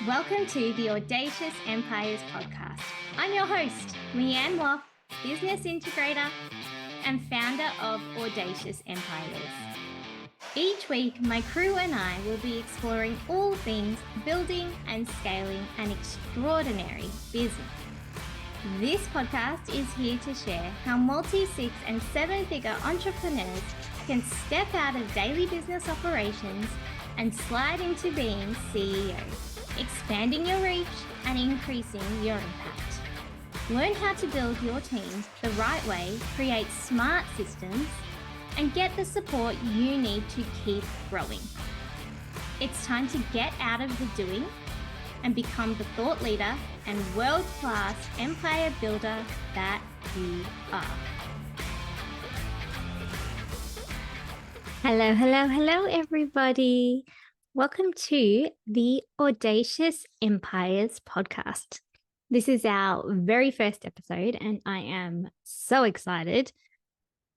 Welcome to the Audacious Empires podcast. I'm your host, Leanne, business integrator and founder of Audacious Empires. Each week, my crew and I will be exploring all things building and scaling an extraordinary business. This podcast is here to share how multi-6 and 7-figure entrepreneurs can step out of daily business operations and slide into being CEO, expanding your reach and increasing your impact. Learn how to build your team the right way, create smart systems, and get the support you need to keep growing. It's time to get out of the doing and become the thought leader and world-class empire builder that you are. Hello, everybody. Welcome to the Audacious Empires podcast. This is our very first episode, and I am so excited.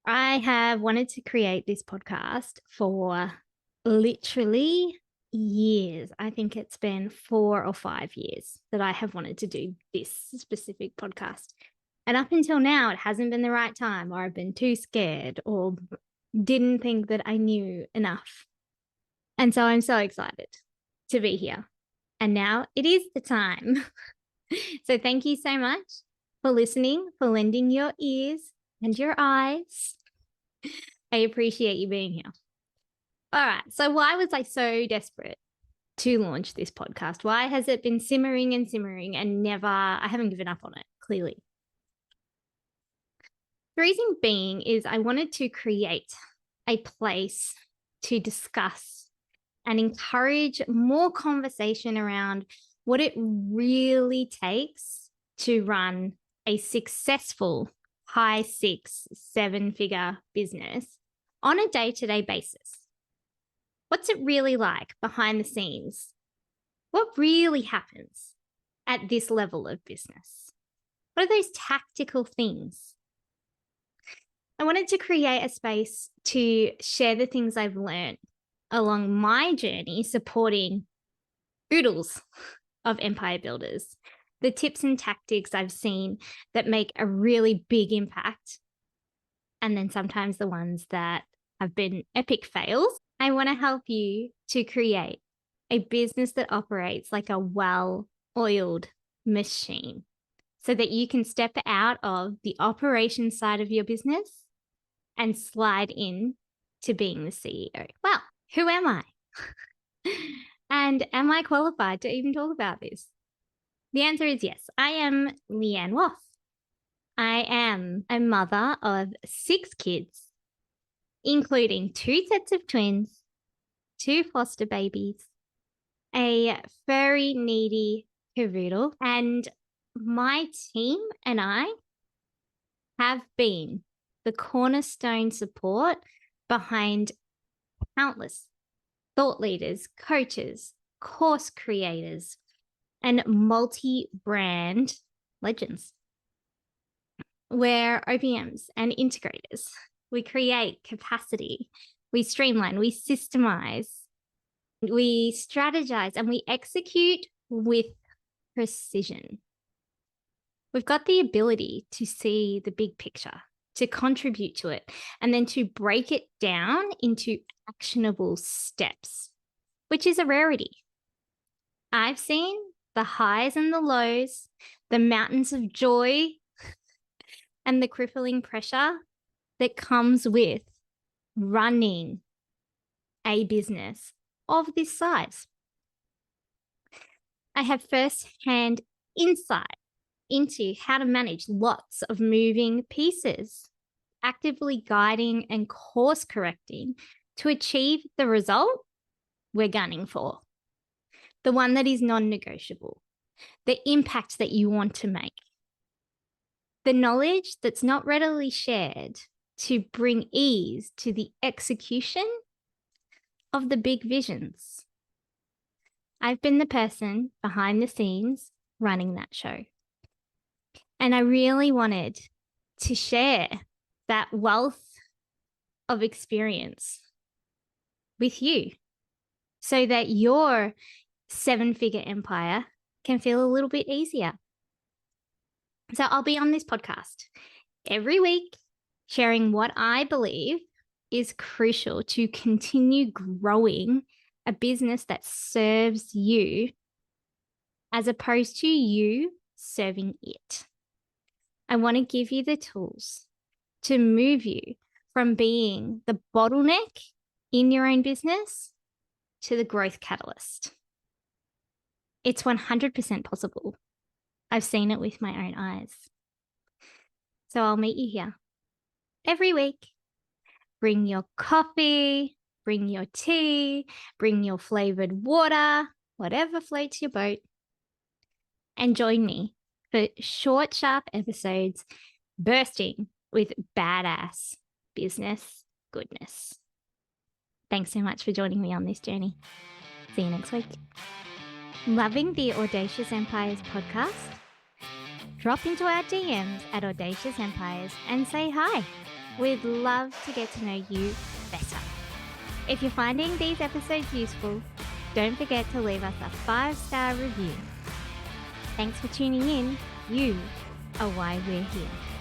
I have wanted to create this podcast for literally years. I think it's been 4 or 5 years that I have wanted to do this specific podcast. And up until now, it hasn't been the right time, or I've been too scared, or didn't think that I knew enough. And so I'm so excited to be here. And now it is the time. So thank you so much for listening, for lending your ears and your eyes. I appreciate you being here. All right. So why was I so desperate to launch this podcast? Why has it been simmering and I haven't given up on it, clearly. The reason being is I wanted to create a place to discuss and encourage more conversation around what it really takes to run a successful high 6, 7-figure business on a day-to-day basis. What's it really like behind the scenes? What really happens at this level of business? What are those tactical things? I wanted to create a space to share the things I've learned along my journey supporting oodles of empire builders, the tips and tactics I've seen that make a really big impact, and then sometimes the ones that have been epic fails. I want to help you to create a business that operates like a well-oiled machine so that you can step out of the operations side of your business and slide in to being the CEO. Well, who am I? And am I qualified to even talk about this? The answer is yes. I am Leanne Woff. I am a mother of 6 kids, including 2 sets of twins, 2 foster babies, a very needy cavoodle, and my team and I have been the cornerstone support behind countless thought leaders, coaches, course creators, and multi-brand legends. We're OPMs and integrators. We create capacity, we streamline, we systemize, we strategize, and we execute with precision. We've got the ability to see the big picture, to contribute to it, and then to break it down into actionable steps, which is a rarity. I've seen the highs and the lows, the mountains of joy, and the crippling pressure that comes with running a business of this size. I have first-hand insight into how to manage lots of moving pieces, actively guiding and course correcting to achieve the result we're gunning for, the one that is non-negotiable, the impact that you want to make, the knowledge that's not readily shared to bring ease to the execution of the big visions. I've been the person behind the scenes running that show. And I really wanted to share that wealth of experience with you so that you're seven-figure empire can feel a little bit easier. So I'll be on this podcast every week, sharing what I believe is crucial to continue growing a business that serves you as opposed to you serving it. I want to give you the tools to move you from being the bottleneck in your own business to the growth catalyst. It's 100% possible. I've seen it with my own eyes. So I'll meet you here every week. Bring your coffee, bring your tea, bring your flavored water, whatever floats your boat, and join me for short, sharp episodes bursting with badass business goodness. Thanks so much for joining me on this journey. See you next week. Loving the Audacious Empires podcast? Drop into our DMs at Audacious Empires and say hi. We'd love to get to know you better. If you're finding these episodes useful, don't forget to leave us a 5-star review. Thanks for tuning in. You are why we're here.